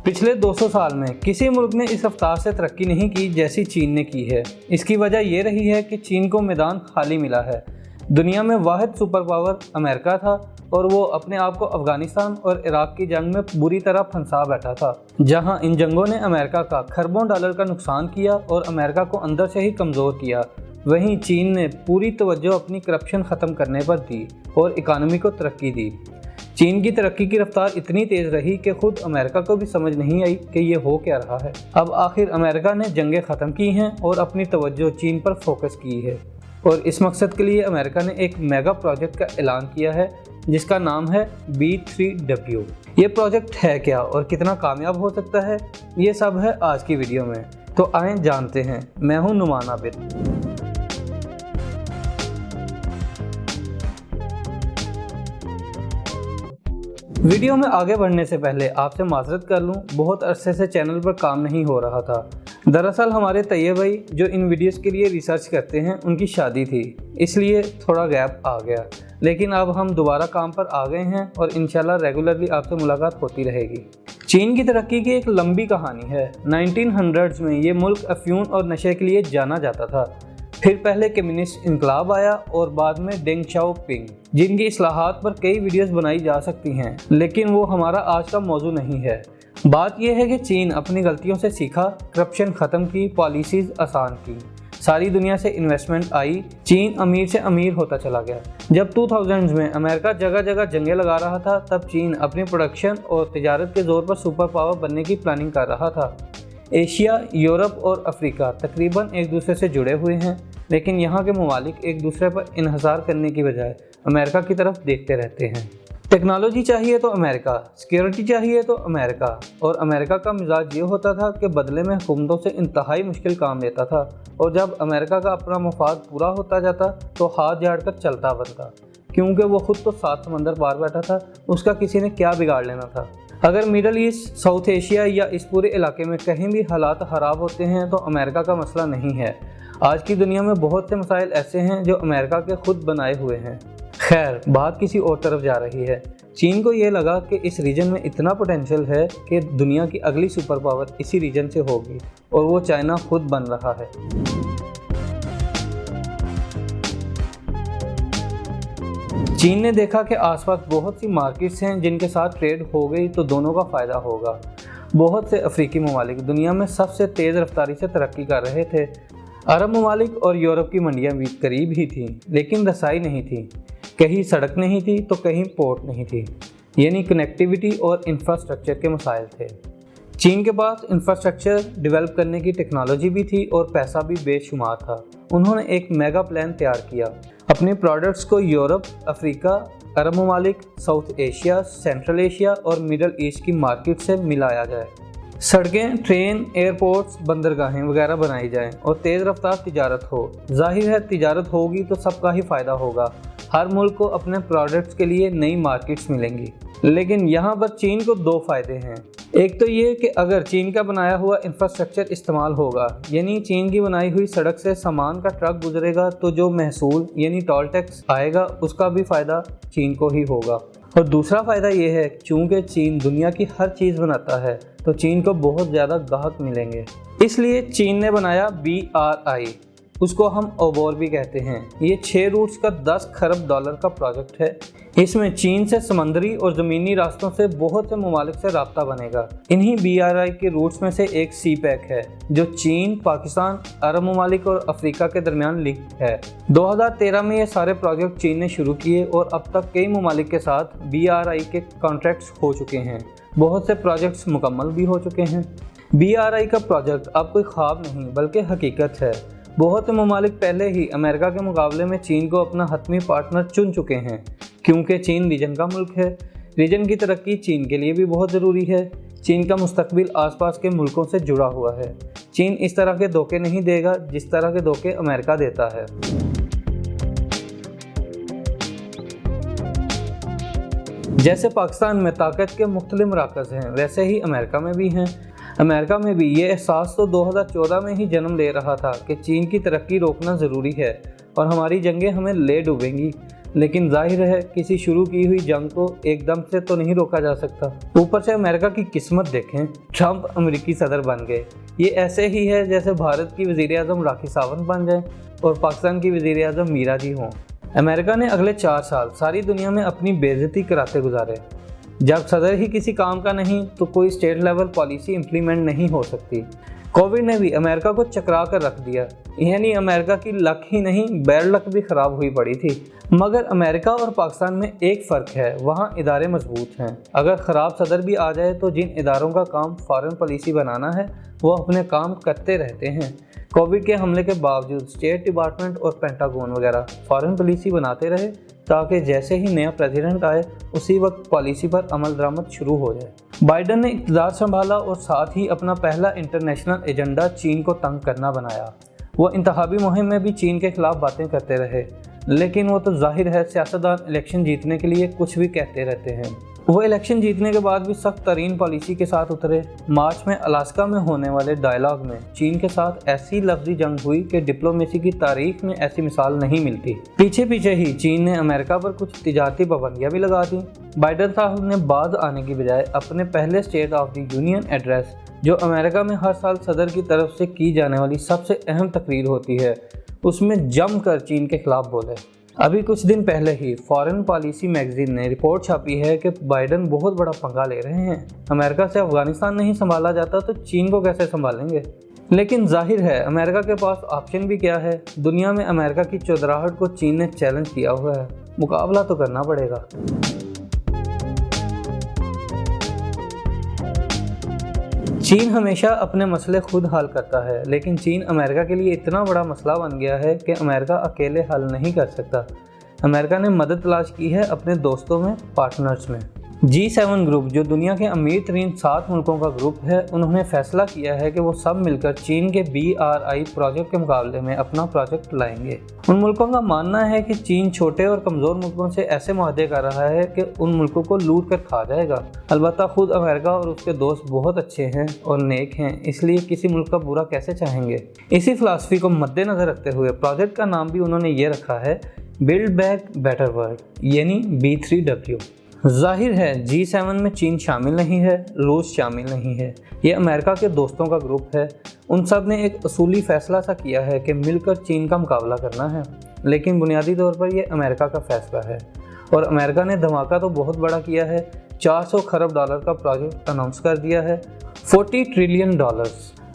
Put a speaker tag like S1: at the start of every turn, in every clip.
S1: पिछले 200 साल में किसी मुल्क ने इस रफ्तार से तरक्की नहीं की जैसी चीन ने की है। इसकी वजह ये रही है कि चीन को मैदान खाली मिला है। दुनिया में वाहिद सुपर पावर अमेरिका था और वो अपने आप को अफगानिस्तान और इराक की जंग में बुरी तरह फंसा बैठा था, जहां इन जंगों ने अमेरिका का खरबों डॉलर का नुकसान किया और अमेरिका को अंदर से ही कमज़ोर किया। वहीं चीन ने पूरी तवज्जो अपनी करप्शन ख़त्म करने पर दी और इकानमी को तरक्की दी। चीन की तरक्की की रफ्तार इतनी तेज़ रही कि खुद अमेरिका को भी समझ नहीं आई कि ये हो क्या रहा है। अब आखिर अमेरिका ने जंगें ख़त्म की हैं और अपनी तवज्जो चीन पर फोकस की है और इस मकसद के लिए अमेरिका ने एक मेगा प्रोजेक्ट का ऐलान किया है जिसका नाम है B3W। ये प्रोजेक्ट है क्या और कितना कामयाब हो सकता है, ये सब है आज की वीडियो में। तो आएँ जानते हैं। मैं हूँ नुमान आबिद। वीडियो में आगे बढ़ने से पहले आपसे माजरत कर लूँ, बहुत अरसे से चैनल पर काम नहीं हो रहा था। दरअसल हमारे तैयब भाई जो इन वीडियोस के लिए रिसर्च करते हैं उनकी शादी थी, इसलिए थोड़ा गैप आ गया, लेकिन अब हम दोबारा काम पर आ गए हैं और इंशाल्लाह रेगुलरली आपसे मुलाकात होती रहेगी। चीन की तरक्की की एक लंबी कहानी है। 1900s में ये मुल्क अफ्यून और नशे के लिए जाना जाता था। फिर पहले कम्युनिस्ट इनकलाब आया और बाद में डेंग शाओपिंग, जिनकी इस्लाहात पर कई वीडियोस बनाई जा सकती हैं, लेकिन वो हमारा आज का मौजू नहीं है। बात यह है कि चीन अपनी गलतियों से सीखा, करप्शन ख़त्म की, पॉलिसीज़ आसान की, सारी दुनिया से इन्वेस्टमेंट आई, चीन अमीर से अमीर होता चला गया। जब 2000s में अमेरिका जगह जगह जंगें लगा रहा था, तब चीन अपनी प्रोडक्शन और तिजारत के जोर पर सुपर पावर बनने की प्लानिंग कर रहा था। एशिया, यूरोप और अफ्रीका तकरीबन एक दूसरे से जुड़े हुए हैं, लेकिन यहाँ के ममालिक एक दूसरे पर इन्हिसार करने की बजाय अमेरिका की तरफ देखते रहते हैं। टेक्नोलॉजी चाहिए तो अमेरिका, सिक्योरिटी चाहिए तो अमेरिका, और अमेरिका का मिजाज ये होता था कि बदले में हुकूमतों से इंतहाई मुश्किल काम लेता था, और जब अमेरिका का अपना मफाद पूरा होता जाता तो हाथ झाड़ कर चलता बनता, क्योंकि वो खुद तो 7 समंदर पार बैठा था, उसका किसी ने क्या बिगाड़ लेना था। अगर मिडल ईस्ट, साउथ एशिया या इस पूरे इलाके में कहीं भी हालात ख़राब होते हैं तो अमेरिका का मसला नहीं है। आज की दुनिया में बहुत से मसाइल ऐसे हैं जो अमेरिका के खुद बनाए हुए हैं। खैर, बात किसी और तरफ जा रही है। चीन को ये लगा कि इस रीजन में इतना पोटेंशियल है कि दुनिया की अगली सुपर पावर इसी रीजन से होगी, और वो चाइना खुद बन रहा है। चीन ने देखा कि आसपास बहुत सी मार्केट्स हैं जिनके साथ ट्रेड हो गई तो दोनों का फ़ायदा होगा। बहुत से अफ्रीकी ममालिक दुनिया में सबसे तेज़ रफ्तारी से तरक्की कर रहे थे। अरब ममालिक और यूरोप की मंडियाँ भी करीब ही थीं, लेकिन रसाई नहीं थी। कहीं सड़क नहीं थी तो कहीं पोर्ट नहीं थी, यानी कनेक्टिविटी और इंफ्रास्ट्रक्चर के मसाइल थे। चीन के पास इंफ्रास्ट्रक्चर डेवलप करने की टेक्नोलॉजी भी थी और पैसा भी बेशुमार था। उन्होंने एक मेगा प्लान तैयार किया, अपने प्रोडक्ट्स को यूरोप, अफ्रीका, अरब ममालिक, साउथ एशिया, सेंट्रल एशिया और मिडल ईस्ट की मार्केट से मिलाया जाए। सड़कें, ट्रेन, एयरपोर्ट्स, बंदरगाहें वगैरह बनाई जाएं और तेज़ रफ्तार तिजारत हो। जाहिर है तिजारत होगी तो सबका ही फ़ायदा होगा। हर मुल्क को अपने प्रोडक्ट्स के लिए नई मार्केट्स मिलेंगी। लेकिन यहाँ पर चीन को 2 फ़ायदे हैं। एक तो ये कि अगर चीन का बनाया हुआ इंफ्रास्ट्रक्चर इस्तेमाल होगा, यानी चीन की बनाई हुई सड़क से सामान का ट्रक गुजरेगा, तो जो महसूल यानी टोल टैक्स आएगा उसका भी फ़ायदा चीन को ही होगा। और दूसरा फ़ायदा ये है, चूँकि चीन दुनिया की हर चीज़ बनाता है तो चीन को बहुत ज़्यादा ग्राहक मिलेंगे। इसलिए चीन ने बनाया BRI, उसको हम ओबोर भी कहते हैं। ये 6 रूट्स का $10 खरब का प्रोजेक्ट है। इसमें चीन से समंदरी और ज़मीनी रास्तों से बहुत से ममालिक से राब्ता बनेगा। इन्हीं BRI के रूट्स में से एक CPEC है, जो चीन, पाकिस्तान, अरब ममालिक और अफ्रीका के दरमियान लिंक है। 2013 में ये सारे प्रोजेक्ट चीन ने शुरू किए और अब तक कई ममालिक के साथ BRI के कॉन्ट्रैक्ट्स हो चुके हैं। बहुत से प्रोजेक्ट्स मुकम्मल भी हो चुके हैं। BRI का प्रोजेक्ट अब कोई ख्वाब नहीं बल्कि हकीकत है। बहुत से ममालिक पहले ही अमेरिका के मुकाबले में चीन को अपना हतमी पार्टनर चुन चुके हैं, क्योंकि चीन रीजन का मुल्क है। रीजन की तरक्की चीन के लिए भी बहुत ज़रूरी है। चीन का मुस्तकबिल आसपास के मुल्कों से जुड़ा हुआ है। चीन इस तरह के धोखे नहीं देगा जिस तरह के धोखे अमेरिका देता है। जैसे पाकिस्तान में ताकत के मुख्तलिफ मराकज़ हैं, वैसे ही अमेरिका में भी हैं। अमेरिका में भी ये एहसास तो 2014 में ही जन्म ले रहा था कि चीन की तरक्की रोकना ज़रूरी है और हमारी जंगें हमें ले डूबेंगी। लेकिन जाहिर है किसी शुरू की हुई जंग को एकदम से तो नहीं रोका जा सकता। ऊपर से अमेरिका की किस्मत देखें, ट्रंप अमेरिकी सदर बन गए। ये ऐसे ही है जैसे भारत की वज़ीर आज़म राखी सावंत बन जाए और पाकिस्तान की वज़ीर आज़म मीरा जी हों। अमेरिका ने अगले 4 साल सारी दुनिया में अपनी बेइज्जती कराते गुजारे। जब सदर ही किसी काम का नहीं तो कोई स्टेट लेवल पॉलिसी इम्प्लीमेंट नहीं हो सकती। कोविड ने भी अमेरिका को चकरा कर रख दिया, यानी अमेरिका की लक ही नहीं बैड लक भी ख़राब हुई पड़ी थी। मगर अमेरिका और पाकिस्तान में एक फ़र्क है, वहाँ इदारे मजबूत हैं। अगर ख़राब सदर भी आ जाए तो जिन इदारों का काम फॉरेन पॉलिसी बनाना है वो अपने काम करते रहते हैं। कोविड के हमले के बावजूद स्टेट डिपार्टमेंट और पेंटागन वगैरह फॉरेन पॉलिसी बनाते रहे ताकि जैसे ही नया प्रेसिडेंट आए उसी वक्त पॉलिसी पर अमल दरामद शुरू हो जाए। बाइडन ने इक़्तिदार संभाला और साथ ही अपना पहला इंटरनेशनल एजेंडा चीन को तंग करना बनाया। वो इंतखाबी मुहिम में भी चीन के खिलाफ बातें करते रहे, लेकिन वो तो जाहिर है सियासतदान इलेक्शन जीतने के लिए कुछ भी कहते रहते हैं। वो इलेक्शन जीतने के बाद भी सख्त तरीन पॉलिसी के साथ उतरे। मार्च में अलास्का में होने वाले डायलॉग में चीन के साथ ऐसी लफ्जी जंग हुई कि डिप्लोमेसी की तारीख में ऐसी मिसाल नहीं मिलती। पीछे पीछे ही चीन ने अमेरिका पर कुछ तिजारती पाबंदियां भी लगा दी। बाइडन साहब ने बाज आने की बजाय अपने पहले state of the union address, जो अमेरिका में हर साल सदर की तरफ से की जाने वाली सबसे अहम तकरीर होती है, उसमें जमकर चीन के खिलाफ बोले। अभी कुछ दिन पहले ही फॉरेन पॉलिसी मैगजीन ने रिपोर्ट छापी है कि बाइडन बहुत बड़ा पंगा ले रहे हैं। अमेरिका से अफगानिस्तान नहीं संभाला जाता तो चीन को कैसे संभालेंगे। लेकिन जाहिर है अमेरिका के पास ऑप्शन भी क्या है। दुनिया में अमेरिका की चौधराहट को चीन ने चैलेंज किया हुआ है, मुकाबला तो करना पड़ेगा। चीन हमेशा अपने मसले खुद हल करता है, लेकिन चीन अमेरिका के लिए इतना बड़ा मसला बन गया है कि अमेरिका अकेले हल नहीं कर सकता। अमेरिका ने मदद तलाश की है अपने दोस्तों में, पार्टनर्स में। G7 ग्रुप, जो दुनिया के अमीर तरीन 7 मुल्कों का ग्रुप है, उन्होंने फैसला किया है कि वो सब मिलकर चीन के BRI प्रोजेक्ट के मुकाबले में अपना प्रोजेक्ट लाएंगे। उन मुल्कों का मानना है कि चीन छोटे और कमज़ोर मुल्कों से ऐसे मुआहदे कर रहा है कि उन मुल्कों को लूट कर खा जाएगा। अलबत्ता खुद अमेरिका और उसके दोस्त बहुत अच्छे हैं और नेक हैं, इसलिए किसी मुल्क का बुरा कैसे चाहेंगे। इसी फ़िलासफ़ी को मद्देनज़र रखते हुए प्रोजेक्ट का नाम भी उन्होंने ये रखा है, बिल्ड बैक बेटर वर्ल्ड, यानी B3W। जाहिर है G7 में चीन शामिल नहीं है, रूस शामिल नहीं है। ये अमेरिका के दोस्तों का ग्रुप है। उन सब ने एक असूली फ़ैसला सा किया है कि मिलकर चीन का मुकाबला करना है, लेकिन बुनियादी तौर पर यह अमेरिका का फ़ैसला है। और अमेरिका ने धमाका तो बहुत बड़ा किया है, 400 खरब डॉलर का प्रोजेक्ट अनाउंस कर दिया है, $40 ट्रिलियन।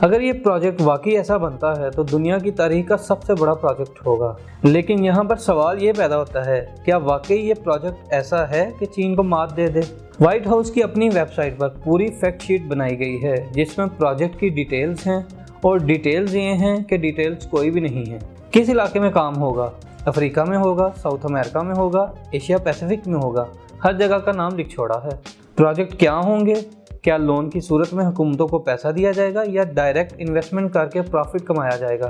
S1: अगर ये प्रोजेक्ट वाकई ऐसा बनता है तो दुनिया की तारीख का सबसे बड़ा प्रोजेक्ट होगा। लेकिन यहाँ पर सवाल ये पैदा होता है, क्या वाकई ये प्रोजेक्ट ऐसा है कि चीन को मात दे दे। व्हाइट हाउस की अपनी वेबसाइट पर पूरी फैक्ट शीट बनाई गई है जिसमें प्रोजेक्ट की डिटेल्स हैं, और डिटेल्स ये हैं कि डिटेल्स कोई भी नहीं है। किस इलाके में काम होगा, अफ्रीका में होगा, साउथ अमेरिका में होगा, एशिया पैसिफिक में होगा, हर जगह का नाम लिख छोड़ा है। प्रोजेक्ट क्या होंगे, क्या लोन की सूरत में हुकूमतों को पैसा दिया जाएगा या डायरेक्ट इन्वेस्टमेंट करके प्रॉफिट कमाया जाएगा।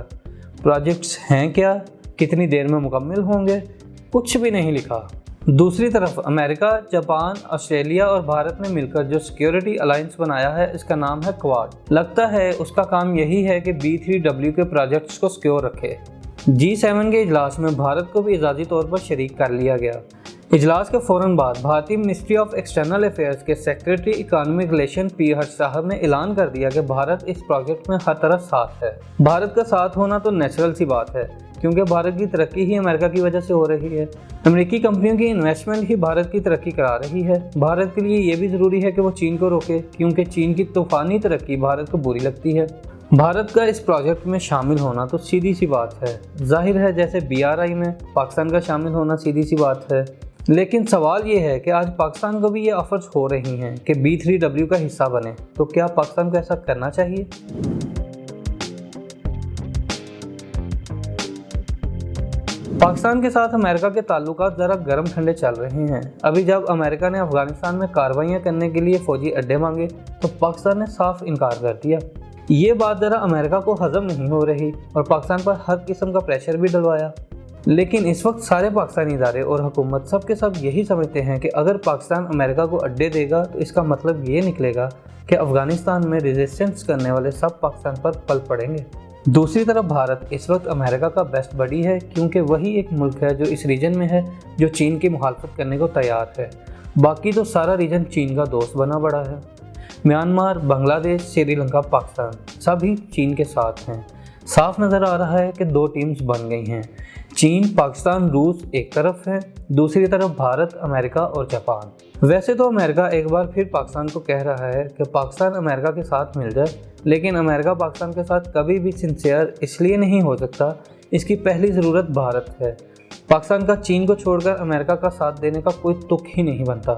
S1: प्रोजेक्ट्स हैं क्या, कितनी देर में मुकम्मल होंगे, कुछ भी नहीं लिखा। दूसरी तरफ अमेरिका, जापान, ऑस्ट्रेलिया और भारत ने मिलकर जो सिक्योरिटी अलायंस बनाया है, इसका नाम है क्वाड। लगता है उसका काम यही है कि B3W के प्रोजेक्ट्स को सिक्योर रखे। G7 के इजलास में भारत को भी इजाज़ी तौर पर शरीक कर लिया गया। इजलास के फ़ौरन बाद भारतीय मिनिस्ट्री ऑफ एक्सटर्नल अफेयर्स के सेक्रेटरी इकोनॉमिक रिलेशन P हर्ष साहब ने ऐलान कर दिया कि भारत इस प्रोजेक्ट में हर तरह साथ है। भारत का साथ होना तो नेचुरल सी बात है, क्योंकि भारत की तरक्की ही अमेरिका की वजह से हो रही है। अमेरिकी कंपनियों की इन्वेस्टमेंट ही भारत की तरक्की करा रही है। भारत के लिए ये भी ज़रूरी है कि वो चीन को रोके, क्योंकि चीन की तूफ़ानी तरक्की भारत को बुरी लगती है। भारत का इस प्रोजेक्ट में शामिल होना तो सीधी सी बात है। जाहिर है जैसे BRI में पाकिस्तान का शामिल होना सीधी सी बात है। लेकिन सवाल ये है कि आज पाकिस्तान को भी ये ऑफर्स हो रही हैं कि B3W का हिस्सा बने, तो क्या पाकिस्तान को ऐसा करना चाहिए। पाकिस्तान के साथ अमेरिका के ताल्लुकात ज़रा गर्म ठंडे चल रहे हैं। अभी जब अमेरिका ने अफगानिस्तान में कार्रवाइयाँ करने के लिए फ़ौजी अड्डे मांगे तो पाकिस्तान ने साफ इनकार कर दिया। ये बात ज़रा अमेरिका को हज़म नहीं हो रही और पाकिस्तान पर हर किस्म का प्रेशर भी डलवाया। लेकिन इस वक्त सारे पाकिस्तानी इदारे और हुकूमत सब के सब यही समझते हैं कि अगर पाकिस्तान अमेरिका को अड्डे देगा तो इसका मतलब ये निकलेगा कि अफ़गानिस्तान में रेजिस्टेंस करने वाले सब पाकिस्तान पर पल पड़ेंगे। दूसरी तरफ भारत इस वक्त अमेरिका का बेस्ट बडी है, क्योंकि वही एक मुल्क है जो इस रीजन में है जो चीन की मुखालफत करने को तैयार है। बाकी तो सारा रीजन चीन का दोस्त बना पड़ा है। म्यांमार, बांग्लादेश, श्रीलंका, पाकिस्तान सभी चीन के साथ हैं। साफ नज़र आ रहा है कि दो टीम्स बन गई हैं। चीन, पाकिस्तान, रूस एक तरफ है, दूसरी तरफ भारत, अमेरिका और जापान। वैसे तो अमेरिका एक बार फिर पाकिस्तान को कह रहा है कि पाकिस्तान अमेरिका के साथ मिल जाए, लेकिन अमेरिका पाकिस्तान के साथ कभी भी सिंसियर इसलिए नहीं हो सकता, इसकी पहली ज़रूरत भारत है। पाकिस्तान का चीन को छोड़कर अमेरिका का साथ देने का कोई तुक ही नहीं बनता।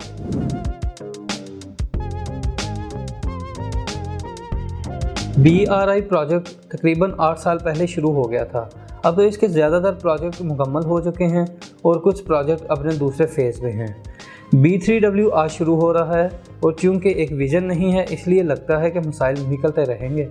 S1: BRI प्रोजेक्ट तकरीबन 8 साल पहले शुरू हो गया था। अब तो इसके ज़्यादातर प्रोजेक्ट मुकम्मल हो चुके हैं और कुछ प्रोजेक्ट अपने दूसरे फेज़ में हैं। B3W आज शुरू हो रहा है और चूँकि एक विज़न नहीं है इसलिए लगता है कि मसाइल निकलते रहेंगे।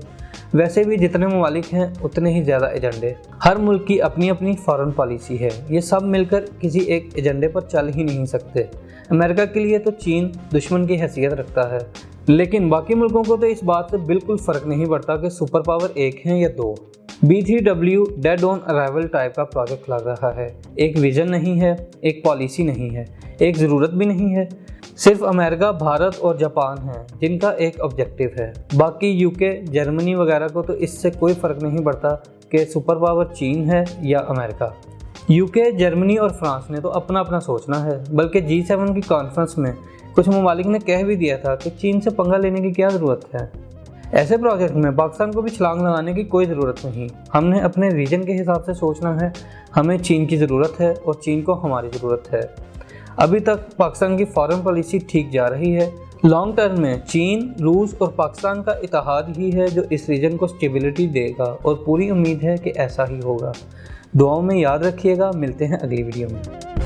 S1: वैसे भी जितने ममालिक हैं उतने ही ज़्यादा एजेंडे। हर मुल्क की अपनी अपनी फॉरेन पॉलिसी है, ये सब मिलकर किसी एक एजेंडे पर चल ही नहीं सकते। अमेरिका के लिए तो चीन दुश्मन की हैसियत रखता है, लेकिन बाकी मुल्कों को तो इस बात से बिल्कुल फ़र्क नहीं पड़ता कि सुपर पावर एक हैं या दो। B3W dead on arrival type का प्रोजेक्ट लग रहा है। एक विज़न नहीं है, एक पॉलिसी नहीं है, एक ज़रूरत भी नहीं है। सिर्फ अमेरिका, भारत और जापान हैं जिनका एक ऑब्जेक्टिव है। बाकी UK, जर्मनी वगैरह को तो इससे कोई फ़र्क नहीं पड़ता कि सुपर पावर चीन है या अमेरिका। UK, जर्मनी और फ्रांस ने तो अपना अपना सोचना है। बल्कि G7 की कॉन्फ्रेंस में कुछ ममालिक ने कह भी दिया था कि चीन से पंगा लेने की क्या ज़रूरत है। ऐसे प्रोजेक्ट में पाकिस्तान को भी छलांग लगाने की कोई ज़रूरत नहीं। हमने अपने रीजन के हिसाब से सोचना है। हमें चीन की ज़रूरत है और चीन को हमारी ज़रूरत है। अभी तक पाकिस्तान की फॉरेन पॉलिसी ठीक जा रही है। लॉन्ग टर्म में चीन, रूस और पाकिस्तान का इत्तेहाद ही है जो इस रीजन को स्टेबिलिटी देगा और पूरी उम्मीद है कि ऐसा ही होगा। दुआओं में याद रखिएगा। मिलते हैं अगली वीडियो में।